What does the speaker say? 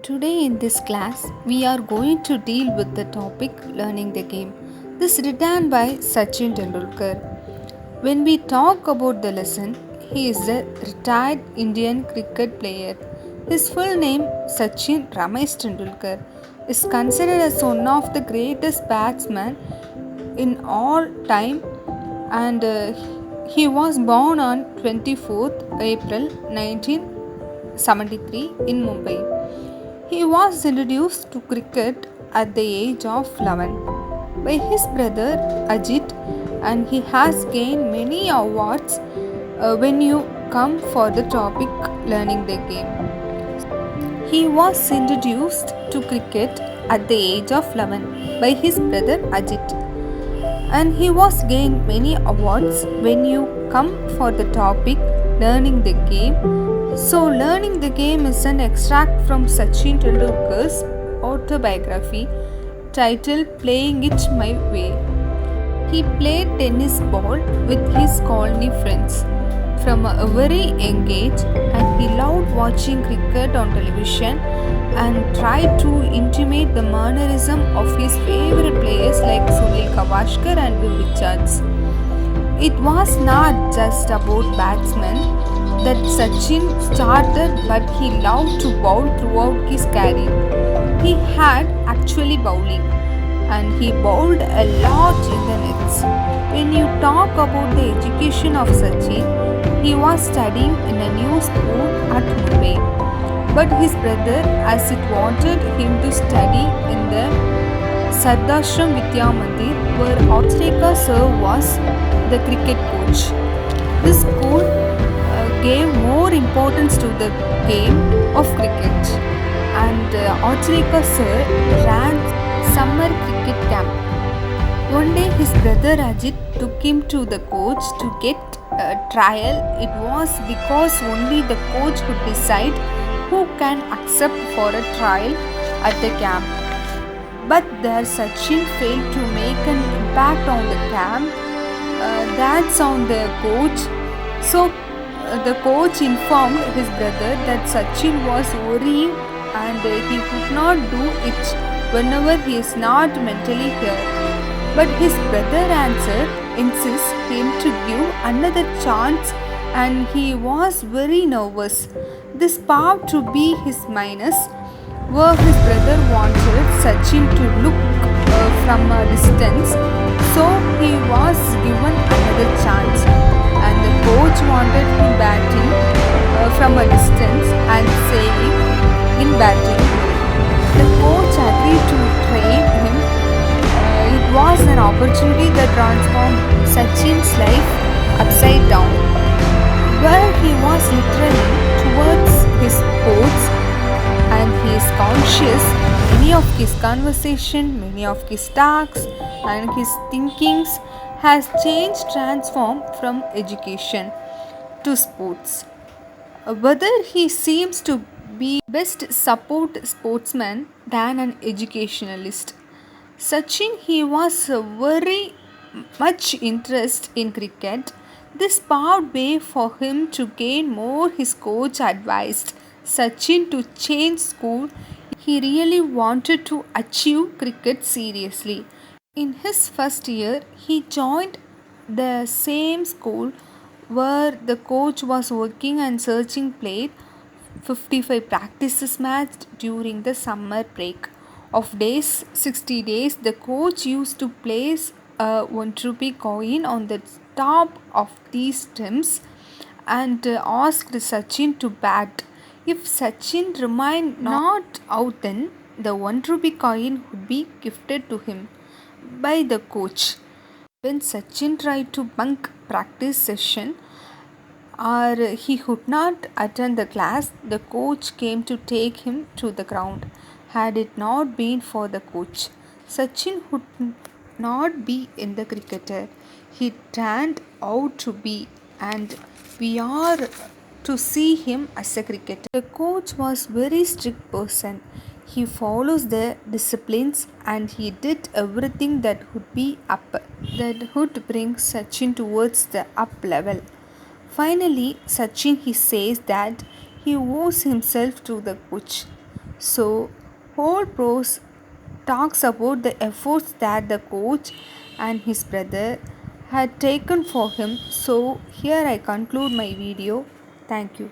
Today in this class, we are going to deal with the topic learning the game. This is written by Sachin Tendulkar. When we talk about the lesson, he is a retired Indian cricket player. His full name, Sachin Ramesh Tendulkar, is considered as one of the greatest batsmen in all time, and he was born on 24th April 1973 in Mumbai. He was introduced to cricket at the age of 11 by his brother Ajit, and he has gained many awards when you come for the topic learning the game. He was introduced to cricket at the age of 11 by his brother Ajit, and he was gained many awards when you come for the topic learning the game. So learning the game is an extract from Sachin Tendulkar's autobiography titled Playing It My Way. He played tennis ball with his colony friends from a very young age, and he loved watching cricket on television and tried to imitate the mannerism of his favorite players like Sunil Gavaskar and Will Richards. It was not just about batsmen that Sachin started, but he loved to bowl throughout his career. He had actually bowling, and he bowled a lot in the nets. When you talk about the education of Sachin, he was studying in a new school at Mumbai, but his brother, as it wanted him to study in the Sardashram Vidya Mandir, where Acharya sir was the cricket coach. This school gave more importance to the game of cricket, and Acharya sir ran summer cricket camp. One day his brother Ajit took him to the coach to get a trial. It was because only the coach could decide who can accept for a trial at the camp. But there Sachin failed to make an impact on the camp. That's on the coach. So the coach informed his brother that Sachin was worrying and he could not do it whenever he is not mentally here. But his brother answered, insists him to give another chance, and he was very nervous. This proved to be his minus, where his brother wanted Sachin to look from a distance, so he was given another chance, and the coach wanted him batting from a distance and saying in batting. The coach agreed to train him. It was an opportunity that transformed Sachin's life upside down, where he was literally towards his sports, and he is conscious many of his conversation, many of his talks, and his thinkings has changed, transformed from education to sports. Whether he seems to be best support sportsman than an educationalist. Sachin, he was very much interest in cricket. This paved way for him to gain more. His coach advised Sachin to change school. He really wanted to achieve cricket seriously. In his first year, he joined the same school where the coach was working and searching played 55 practices matched during the summer break of days 60 days. The coach used to place a 1 rupee coin on the top of these stems and asked Sachin to bat. If Sachin remained not out, then the 1 rupee coin would be gifted to him by the coach. When Sachin tried to bunk practice session or he could not attend the class, the coach came to take him to the ground. Had it not been for the coach, Sachin would not be in the cricketer he turned out to be, and we are to see him as a cricketer. The coach was very strict person. He follows the disciplines, and he did everything that would bring Sachin towards the up level. Finally, Sachin he says that he owes himself to the coach. So, whole prose talks about the efforts that the coach and his brother had taken for him. So, here I conclude my video. Thank you.